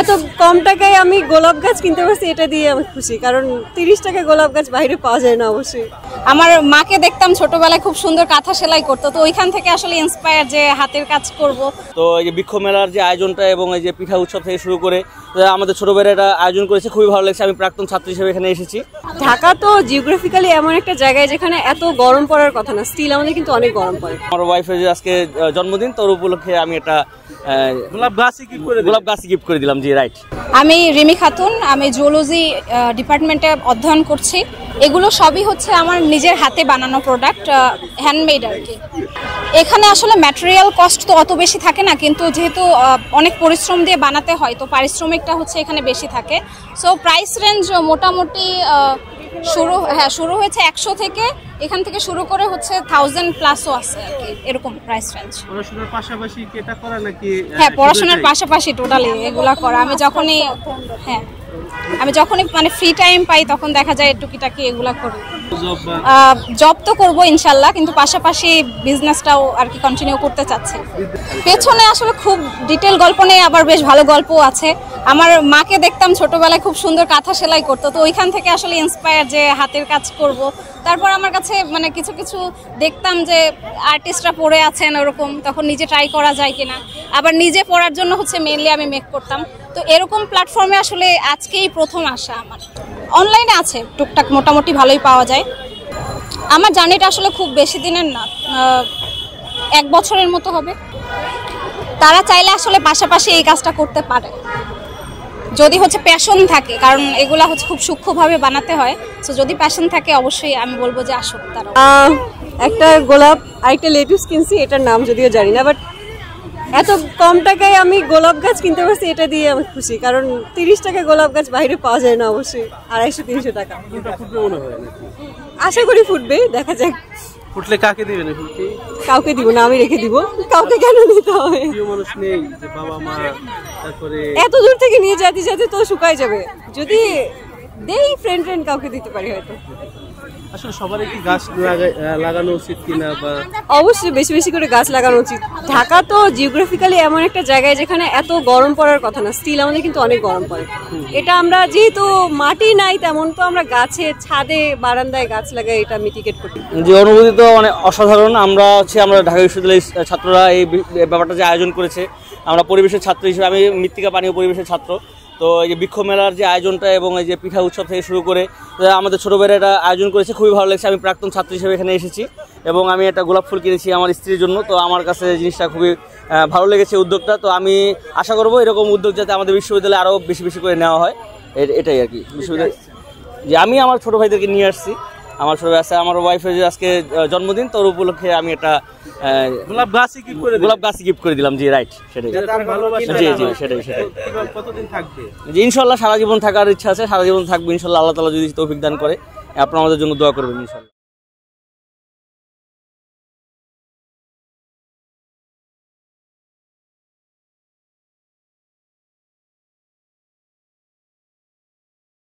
এত কম টাকায় আমি গোলাপ গাছ কিনতে পারছি, এটা দিয়ে আমি খুশি, কারণ 30 টাকায় গোলাপ গাছ বাইরে পাওয়া যায় না। অবশ্যই আমার মাকে দেখতাম ছোটবেলায় খুব সুন্দর কাঁথা সেলাই করতো, তো ওইখান থেকে আসলে ইন্সপায়ার যে হাতের কাজ করব। তো এই যে বৃক্ষ মেলার যে আয়োজনটা এবং এই যে পিঠা উৎসব থেকে শুরু করে আমাদের ছোট ভাইরা এটা আয়োজন করেছে, খুবই ভালো লাগছে। আমি প্রাক্তন ছাত্র হিসেবে এখানে এসেছি। ঢাকা তো জিওগ্রাফিক্যালি এমন একটা জায়গায় যেখানে এত গরম পড়ার কথা না, স্টিল আমাদের কিন্তু অনেক গরম পড়ে। আমার ওয়াইফের যে আজকে জন্মদিন, তোর উপলক্ষে আমি একটা গোলাপ গাছই গিফট করে দিলাম। জি রাইট। আমি রিমি খাতুন, আমি জুওলজি ডিপার্টমেন্টে অধ্যয়ন করছি। এগুলো সবই হচ্ছে আমার নিজের হাতে বানানো প্রোডাক্ট, হ্যান্ডমেড আর কি। এখানে আসলে ম্যাটেরিয়াল কস্ট তো অত বেশি থাকে না, কিন্তু যেহেতু অনেক পরিশ্রম দিয়ে বানাতে হয়, তো পারিশ্রমিকটা হচ্ছে এখানে বেশি থাকে। সো প্রাইস রেঞ্জ মোটামুটি শুরু হয়েছে 100 থেকে, এখান থেকে শুরু করে হচ্ছে 1000 প্লাসও আছে আর কি, এরকম প্রাইস রেঞ্জ। পড়াশোনার পাশাপাশি কি এটা করা নাকি? হ্যাঁ, পড়াশোনার পাশাপাশি টোটালি এগুলা করা। আমি যখনই মানে ফ্রি টাইম পাই তখন দেখা যায় টুকিটাকি এগুলা করি। জব তো করবো ইনশাল্লাহ, কিন্তু পাশাপাশি বিজনেসটাও আর কি কন্টিনিউ করতে চাচ্ছি। পেছনে আসলে খুব ডিটেল গল্প নেই, আবার বেশ ভালো গল্পও আছে। আমার মাকে দেখতাম ছোটবেলায় খুব সুন্দর কাঁথা সেলাই করতো, তো ওইখান থেকে আসলে ইন্সপায়ার যে হাতের কাজ করব। তারপর আমার কাছে মানে কিছু কিছু দেখতাম যে আর্টিস্টরা পরে আছেন ওরকম, তখন নিজে ট্রাই করা যায় কিনা। আবার নিজে পড়ার জন্য হচ্ছে মেইনলি আমি মেক করতাম। তো এরকম প্ল্যাটফর্মে আসলে আজকেই প্রথম আসা আমার। অনলাইনে আছে টুকটাক, মোটামুটি ভালোই পাওয়া যায়। আমার জার্নিটা আসলে খুব বেশি দিনের না, 1 বছরের মতো হবে। তারা চাইলে আসলে পাশাপাশি এই কাজটা করতে পারে যদি হচ্ছে প্যাশন থাকে, কারণ এগুলা হচ্ছে খুব সূক্ষ্মভাবে বানাতে হয়। তো যদি প্যাশন থাকে অবশ্যই আমি বলবো যে আসুক তারা। একটা গোলাপ আর একটা লেটুস কিনছি, এটার নাম যদিও জানি না, বাট এত কম টাকায় আমি গোলাপ গাছ কিনতে পারছি, এটা দিয়ে আমি খুশি, কারণ 30 টাকায় গোলাপ গাছ বাইরে পাওয়া যায় না। অবশ্যই 250-300 টাকা। আশা করি ফুটবে, দেখা যাক। ফুটলে কাকে দিবেন? কাউকে দিব না, আমি রেখে দিব। কাউকে কেন নিতে হবে? মানুষ নেই যে বাবা মা, তারপরে এত দূর থেকে নিয়ে যেতে তো শুকায় যাবে। যদি দেই ফ্রেন্ড কাউকে দিতে পারি হয়তো। আসলে সবারই কি গাছ লাগানো উচিত কিনা? বা অবশ্যই বেশি বেশি করে গাছ লাগানো উচিত। ঢাকা তো জিওগ্রাফিক্যালি এমন একটা জায়গায় যেখানে এত গরম পড়ার কথা না, স্টিল আমাদের কিন্তু অনেক গরম পড়ে। এটা আমরা যেহেতু মাটি নাই, তেমন তো আমরা গাছে, ছাদে, বারান্দায় গাছ লাগাই এটা মিটিগেট করি। যে অনুভূতি তো অনেক অসাধারণ। আমরা ঢাকা বিশ্ববিদ্যালয়ের ছাত্ররা এই ব্যাপারটা যে আয়োজন করেছে, আমরা পরিবেশের ছাত্র হিসেবে, আমি মৃত্তিকা পানীয় পরিবেশের ছাত্র। তো এই যে বৃক্ষ মেলার যে আয়োজনটা এবং এই যে পিঠা উৎসব থেকে শুরু করে আমাদের ছোট ভাইরা এটা আয়োজন করেছে, খুবই ভালো লাগছে। আমি প্রাক্তন ছাত্র হিসেবে এখানে এসেছি এবং আমি একটা গোলাপ ফুল কিনেছি আমার স্ত্রীর জন্য। তো আমার কাছে জিনিসটা খুবই ভালো লেগেছে উদ্যোগটা। তো আমি আশা করবো এরকম উদ্যোগ যাতে আমাদের বিশ্ববিদ্যালয়ে আরও বেশি বেশি করে নেওয়া হয়, এটাই আর কি। বিশ্ববিদ্যালয় যে আমি আমার ছোটো ভাইদেরকে নিয়ে আসছি, আমার ছোটো ভাই আছে, আমার ওয়াইফের যে আজকে জন্মদিন, তোর উপলক্ষে আমি একটা গোলাপ গাছই গিফট করে দিলাম। জি রাইট, সেটাই। জি জি, সেটাই। কতদিন থাকবে? জি ইনশাল্লাহ সারা জীবন থাকার ইচ্ছা আছে, সারা জীবন থাকবো ইনশাল্লাহ। আল্লাহ তাআলা যদি তৌফিক দান করে। আপনারা আমাদের জন্য দোয়া করবেন ইনশাল্লাহ।